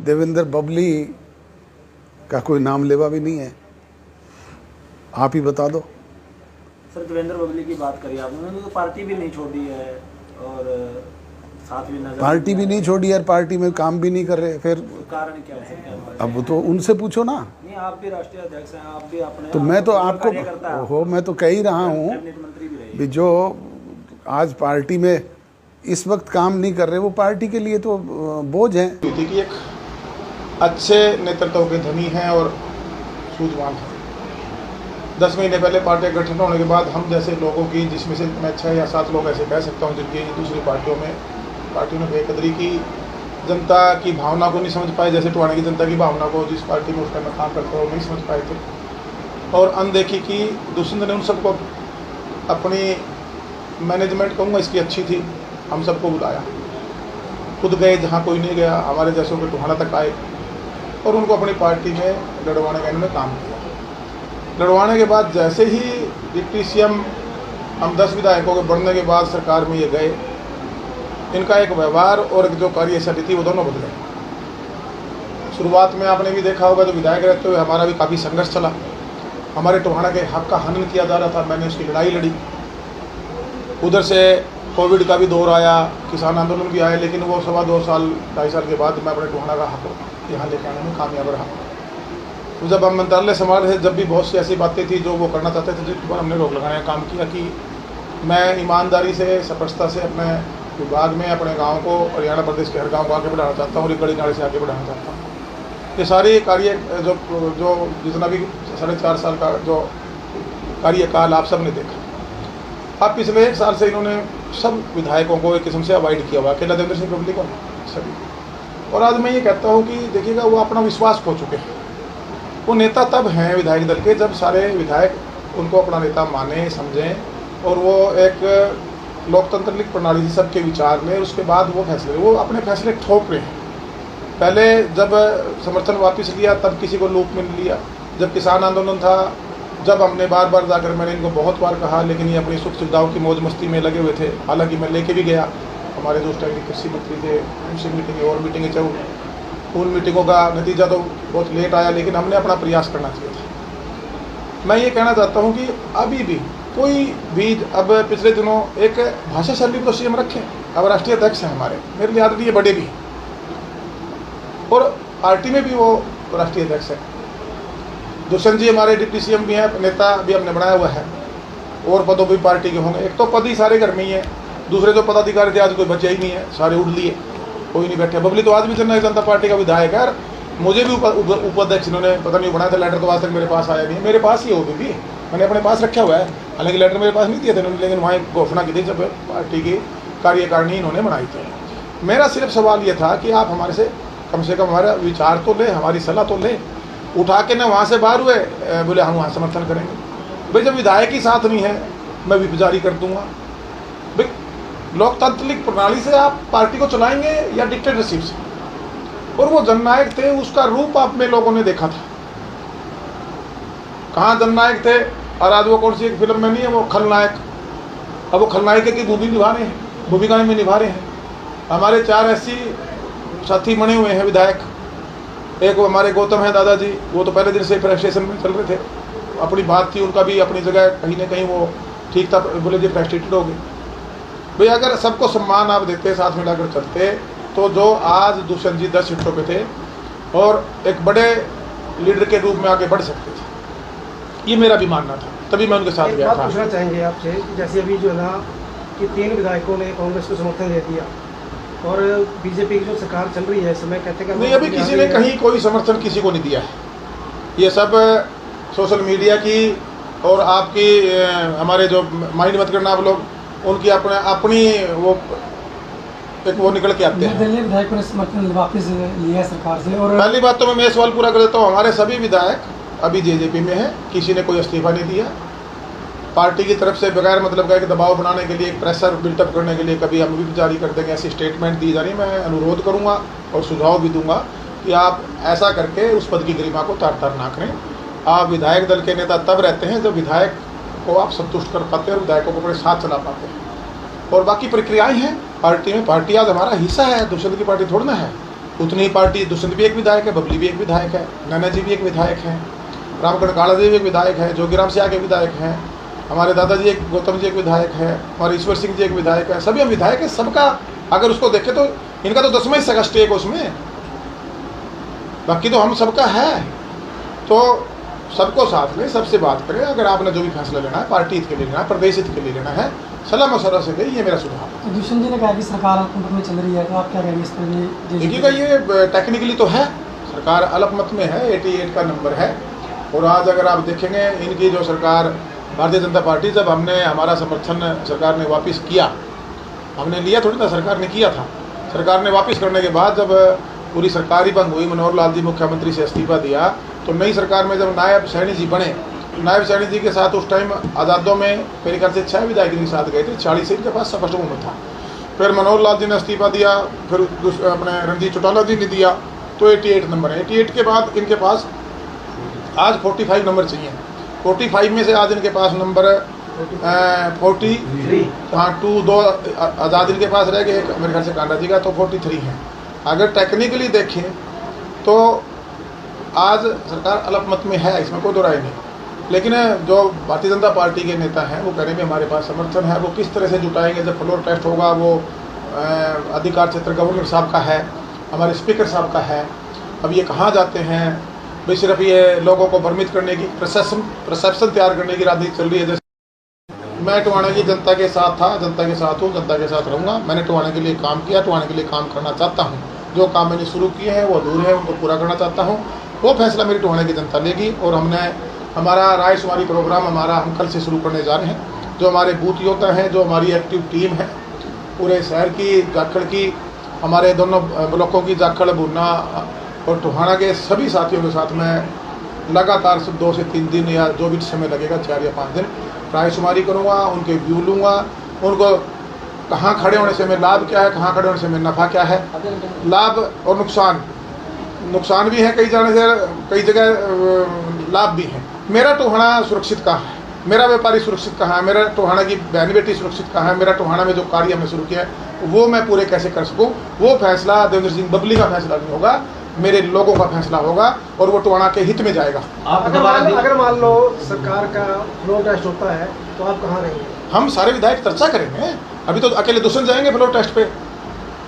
देवेंद्र बबली का कोई नाम लेवा भी नहीं है, आप ही बता दो। सर देवेंद्र बबली की बात करी आपने, उन्होंने तो पार्टी भी नहीं छोड़ी है और साथ भी नजर पार्टी भी नहीं छोड़ी यार, पार्टी में काम भी नहीं कर रहे, फिर कारण क्या है सर? क्या अब तो उनसे पूछो ना। नहीं, आप भी राष्ट्रीय अध्यक्ष हैं, आप भी अपने तो मैं तो आपको मैं तो कह ही रहा हूँ मंत्री भी रहे। भी जो आज पार्टी में इस वक्त काम नहीं कर रहे वो पार्टी के लिए तो बोझ हैं। कि एक अच्छे नेतृत्व के धनी हैं और सूझवान हैं। 10 महीने पहले पार्टी का गठन होने के बाद हम जैसे लोगों की, जिसमें से मैं 6 या 7 लोग ऐसे कह सकता हूँ जिनकी दूसरी पार्टियों ने बेकदरी की, जनता की भावना को नहीं समझ पाए, जैसे टोहाना की जनता की भावना को जिस पार्टी में उस टाइम में काम करते हो नहीं समझ पाए थे, और अनदेखी की। दुष्यंत ने उन सबको, अपनी मैनेजमेंट कहूँगा इसकी अच्छी थी, हम सबको बुलाया, खुद गए जहाँ कोई नहीं गया, हमारे जैसों के टोहाना तक आए और उनको अपनी पार्टी में लड़वाने का इन्होंने काम किया। लड़वाने के बाद जैसे ही डिप्टी सीएम हम 10 विधायकों के बढ़ने के बाद सरकार में ये गए, इनका एक व्यवहार और एक जो कार्यशैली थी वो दोनों बदले। शुरुआत में आपने भी देखा होगा, जो विधायक रहते हुए हमारा भी काफ़ी संघर्ष चला, हमारे टोहाना के हक का हनन किया जा रहा था, मैंने उसकी लड़ाई लड़ी। उधर से कोविड का भी दौर आया, किसान आंदोलन भी आया, लेकिन वो 2.25 साल 2.5 साल के बाद मैं अपने टोहाना का हक यहाँ लेके आने में कामयाब रहा। तो जब हम मंत्रालय संभाल रहे, जब भी बहुत सी ऐसी बातें थी जो वो करना चाहते थे, जिस पर हमने रोक लगाने का काम किया कि मैं ईमानदारी से, स्पष्टता से अपने विभाग में अपने गांव को, हरियाणा प्रदेश के हर गांव को आगे बढ़ाना चाहता हूँ और गली नाले से आगे बढ़ाना चाहता हूँ। ये सारे कार्य जो जितना भी 4.5 साल का जो कार्यकाल आप सब ने देखा, अब पिछले 1 साल से इन्होंने सब विधायकों को एक किस्म से अवॉइड किया हुआ, अकेला देवेंद्र सिंह बबली को सभी। और आज मैं ये कहता हूँ कि देखिएगा, वो अपना विश्वास खो चुके हैं। वो नेता तब हैं विधायक दल के जब सारे विधायक उनको अपना नेता माने, समझें, और वो एक लोकतांत्रिक प्रणाली से सबके विचार लें, उसके बाद वो फैसले, वो अपने फैसले ठोक रहे हैं। पहले जब समर्थन वापस लिया तब किसी को लूप में लिया, जब किसान आंदोलन था, जब हमने बार बार जाकर, मैंने इनको बहुत बार कहा, लेकिन ये अपनी सुख सुविधाओं की मौज मस्ती में लगे हुए थे। हालांकि मैं लेके भी गया, हमारे जो उस टाइम के कृषि मंत्री थे, उनसे मीटिंग और मीटिंगें चल, उन मीटिंगों का नतीजा तो बहुत लेट आया, लेकिन हमने अपना प्रयास करना चाहिए था। मैं ये कहना चाहता हूँ कि अभी भी कोई भी, अब पिछले दिनों एक भाषा शैली तो सीएम रखें, अब राष्ट्रीय अध्यक्ष हैं हमारे, मेरे लिए आदरणीय बड़े भी, और पार्टी में भी वो राष्ट्रीय अध्यक्ष है। दुष्यंत जी हमारे डिप्टी सीएम भी हैं, नेता भी हमने बनाया हुआ है, और पदों भी पार्टी के होंगे। एक तो पद ही सारे घर में ही है, दूसरे जो पदाधिकारी थे आज कोई बचे ही नहीं है, सारे उड़ लिए, कोई नहीं बैठे। बबली तो आज भी जनता पार्टी का विधायक है, मुझे भी उपाध्यक्ष इन्होंने पता नहीं बनाया था, लेटर तो आज तक मेरे पास आया नहीं है। मेरे पास ही हो भी मैंने अपने पास रखा हुआ है, हालांकि लेटर मेरे पास नहीं दिए थे, लेकिन वहाँ एक घोषणा की थी जब पार्टी की कार्यकारिणी इन्होंने बनाई थी। मेरा सिर्फ सवाल ये था कि आप हमारे से कम हमारा विचार तो ले, हमारी सलाह तो ले। उठा के ना वहाँ से बाहर हुए, बोले हम वहाँ समर्थन करेंगे। भाई जब विधायक ही साथ नहीं है, मैं विप जारी कर दूंगा। भाई लोकतांत्रिक प्रणाली से आप पार्टी को चलाएंगे या डिक्टेटरशिप से? और वो जननायक थे, उसका रूप आप में लोगों ने देखा था। कहाँ जननायक थे, और आज वो कौन सी एक फिल्म में नहीं है, वो खलनायक। अब वो खलनायक की भूमिकाएं में निभा रहे हैं। हमारे 4 ऐसी साथी बने हुए हैं विधायक। एक वो हमारे गौतम है दादाजी, वो तो पहले दिन से फ्रस्ट्रेशन में चल रहे थे, अपनी बात थी, उनका भी अपनी जगह कहीं ना कहीं वो ठीक था, बोले जी फ्रस्ट्रेटेड हो गए। भाई अगर सबको सम्मान आप देते, साथ में लाकर चलते, तो जो आज दुष्यंत जी 10 सीटों पे थे और एक बड़े लीडर के रूप में आगे बढ़ सकते थे, ये मेरा भी मानना था, तभी मैं उनके साथ गया था। पूछना चाहेंगे आपसे, जैसे अभी जो है ना कि 3 विधायकों ने कांग्रेस को समर्थन दे दिया और बीजेपी की जो सरकार चल रही है इस समय, कहते हैं नहीं, अभी किसी ने कहीं कोई समर्थन किसी को नहीं दिया है। ये सब सोशल मीडिया की और आपकी, हमारे जो माइंड मत करना आप लोग, उनकी अपनी वो निकल के आते हैं। दिल्ली विधायकों ने समर्थन वापस लिया सरकार से। और पहली बात तो मैं सवाल पूरा कर देता हूँ, हमारे सभी विधायक अभी जेजेपी में है, किसी ने कोई इस्तीफा नहीं दिया। पार्टी की तरफ से बगैर मतलब का एक दबाव बनाने के लिए, एक प्रेशर बिल्टअप करने के लिए कभी हम भी जारी कर देंगे, ऐसी स्टेटमेंट दी जा रही है। मैं अनुरोध करूँगा और सुझाव भी दूंगा कि आप ऐसा करके उस पद की गरिमा को तार ना करें। आप विधायक दल के नेता तब रहते हैं जब विधायक को आप संतुष्ट कर पाते हैं और विधायकों को अपने साथ चला पाते हैं। और बाकी प्रक्रियाएं हैं पार्टी में, पार्टी आज हमारा हिस्सा है, दुष्यंत की पार्टी थोड़ी ना है। उतनी ही पार्टी दुष्यंत भी एक विधायक है, बबली भी एक विधायक है, नैना जी भी एक विधायक है, रामगढ़ काला जी भी एक विधायक है, जोगीराम सिंह के विधायक हैं, हमारे दादाजी एक गौतम जी एक विधायक है, और ईश्वर सिंह जी एक विधायक है। सभी हम विधायक हैं। सबका अगर उसको देखें तो इनका तो 10वां हिस्सा का स्टेक है उसमें, बाकी तो हम सबका है। तो सबको साथ लें, सबसे बात करें। अगर आपने जो भी फैसला लेना है पार्टी हित के लिए लेना है, प्रदेश हित के लिए लेना है, सलाह मशवरा से ले, ये मेरा सुझाव है। तो दुष्यंत जी ने कहा कि सरकार अल्पमत में चल रही है, तो आप क्या कहेंगे इस पर? देखिएगा, ये टेक्निकली तो है, सरकार अल्पमत में है, 88 का नंबर है। और आज अगर आप देखेंगे इनकी जो सरकार भारतीय जनता पार्टी, जब हमने हमारा समर्थन सरकार ने वापस किया, हमने लिया थोड़ी ना, सरकार ने किया था। सरकार ने वापस करने के बाद जब पूरी सरकार ही भंग हुई, मनोहर लाल जी मुख्यमंत्री से इस्तीफा दिया, तो नई सरकार में जब नायब सैनी जी बने, तो नायब सैनी जी के साथ उस टाइम आज़ादों में मेरे ख्याल से 6 विधायक के साथ गए थे, 40 सीट के पास स्पष्ट बहुमत था। फिर मनोहर लाल जी ने इस्तीफा दिया, फिर अपने रणजीत चौटाला जी ने दिया, तो 88 नंबर है। 88 के बाद इनके पास आज 45 नंबर चाहिए। 45 में से आज इनके पास नंबर 43, हाँ 2 आज़ाद इनके पास रह गए, एक मेरे ख्याल से कांडा जी का, तो 43 है। अगर टेक्निकली देखें तो आज सरकार अल्पमत में है, इसमें कोई दो राय नहीं। लेकिन जो भारतीय जनता पार्टी के नेता हैं वो कह रहे हैं हमारे पास समर्थन है, वो किस तरह से जुटाएंगे। जब फ्लोर टेस्ट होगा, वो अधिकार क्षेत्र गवर्नर साहब का है, हमारे स्पीकर साहब का है। अब ये कहाँ जाते हैं भाई? सिर्फ ये लोगों को भ्रमित करने की, परसेप्शन तैयार करने की राजनीति चल रही है। जैसे मैं टोहाना की जनता के साथ था, जनता के साथ हूँ, जनता के साथ रहूँगा। मैंने टोहाना के लिए काम किया, टोहाना के लिए काम करना चाहता हूँ। जो काम मैंने शुरू किए हैं वो अधूरे हैं, उनको पूरा करना चाहता हूँ। वो फैसला मेरी टोहाना की जनता लेगी। और हमने हमारा रायशुमारी प्रोग्राम हम कल से शुरू करने जा रहे हैं। जो हमारे बूथ योद्धा हैं, जो हमारी एक्टिव टीम है पूरे शहर की, जाखड़ की, हमारे दोनों ब्लॉकों की, जाखड़, बुरना और टोहाना के सभी साथियों के साथ मैं लगातार 2 से 3 दिन या जो भी समय लगेगा, 4 या 5 दिन रायशुमारी करूँगा। उनके व्यू लूँगा, उनको कहाँ खड़े होने से हमें लाभ क्या है, कहाँ खड़े होने से हमें नफ़ा क्या है, लाभ और नुकसान भी है, कई जगह लाभ भी है। मेरा टोहाना सुरक्षित कहाँ है, मेरा व्यापारी सुरक्षित कहाँ है, मेरा टोहाना की बहन बेटी सुरक्षित कहाँ है, मेरा टोहाना में जो कार्य हमने शुरू किया है वो मैं पूरे कैसे कर सकूँ, वो फैसला देवेंद्र सिंह बबली का फैसला नहीं होगा, मेरे लोगों का फैसला होगा और वो टोहाना के हित में जाएगा। अगर मान लो सरकार का फ्लोर टेस्ट होता है तो आप कहाँ रहेंगे? हम सारे विधायक चर्चा करेंगे। अभी तो अकेले दुष्यंत जाएंगे फ्लोर टेस्ट पे,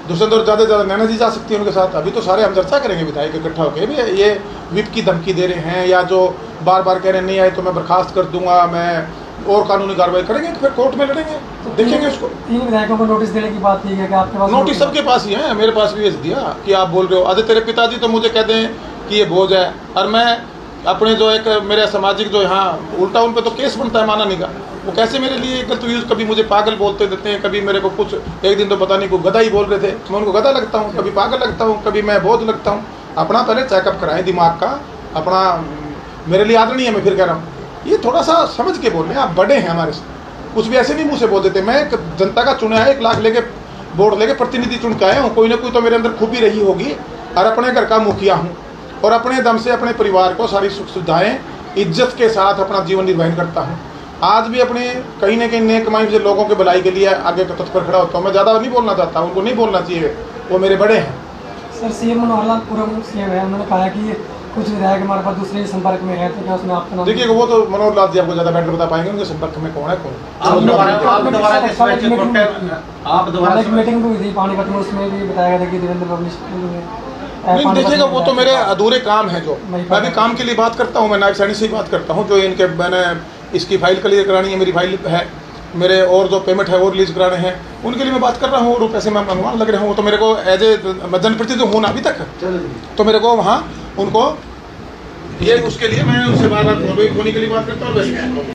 दुष्यंत और ज़्यादा से ज़्यादा नैना जी जा सकती है उनके साथ। अभी तो सारे हम चर्चा करेंगे विधायक इकट्ठा होकर भी ये विप की धमकी दे रहे हैं या जो बार बार कह रहे हैं नहीं आए तो मैं बर्खास्त कर दूंगा, मैं और कानूनी कार्रवाई करेंगे, फिर कोर्ट में लड़ेंगे, देखेंगे उसको। 3 विधायकों को नोटिस देने की बात की है कि आपके पास नोटिस सबके पास ही है, मेरे पास भी भेज दिया कि आप बोल रहे हो। अरे तेरे पिताजी तो मुझे कहते हैं कि ये बोझ है, और मैं अपने जो एक मेरे सामाजिक जो यहाँ उल्टा उन पर तो केस बनता है माना नहीं का, वो कैसे मेरे लिए गलत यूज़, कभी मुझे पागल बोलते देते हैं, कभी मेरे को कुछ, एक दिन तो पता नहीं को गधा ही बोल रहे थे, मैं उनको गधा लगता हूँ, कभी पागल लगता हूँ, कभी मैं बोझ लगता हूँ। अपना पहले चेकअप कराएं दिमाग का अपना। मेरे लिए आदरणीय है, मैं फिर कह रहा हूँ, ये थोड़ा सा समझ के बोल रहे हैं, आप बड़े हैं हमारे से, कुछ भी ऐसे नहीं मुँह से बोल देते। मैं जनता का चुना है, 1 लाख लेके वोट लेके प्रतिनिधि चुन के आया हूँ, कोई ना कोई तो मेरे अंदर खूबी रही होगी, और अपने घर का मुखिया हूँ और अपने दम से अपने परिवार को सारी सुख सुविधाएँ इज्जत के साथ अपना जीवन निर्वाहन करता हूँ। आज भी अपने कहीं ना कहीं नेक कमाई से लोगों के भलाई के लिए आगे तत्पर खड़ा होता हूँ। मैं ज़्यादा नहीं बोलना चाहता, उनको नहीं बोलना चाहिए, वो मेरे बड़े हैं। सर, सीएम मनोहर लाल पूर्व सीएम है, उन्होंने कहा कि कुछ विधायक हमारे पास दूसरे संपर्क में है, तो क्या उसमें आपका नाम? देखिए वो तो मनोहर लाल जी आपको ज़्यादा बेटर बता पाएंगे, उनके संपर्क में कौन है कौन। आप दोबारा मीटिंग भी हुई थी पानीपत में, उसमें भी बताया गया था कि देवेंद्र पब्लिश नहीं, देखिएगा वो तो मेरे अधूरे काम है, जो मैं भी काम के लिए बात करता हूँ, मैं नायब सैनी से बात करता हूँ, जो इनके मैंने इसकी फाइल क्लियर करानी है, मेरी फाइल है, मेरे और जो पेमेंट है वो रिलीज कराने हैं, उनके लिए मैं बात कर रहा हूँ, और पैसे मैं मंगवाने लग रहा हूँ। तो मेरे को एज ए जनप्रतिनिधि हूँ ना अभी तक, तो मेरे को वहाँ उनको ये उसके लिए मैं उनसे बार बार होने के लिए बात करता हूँ।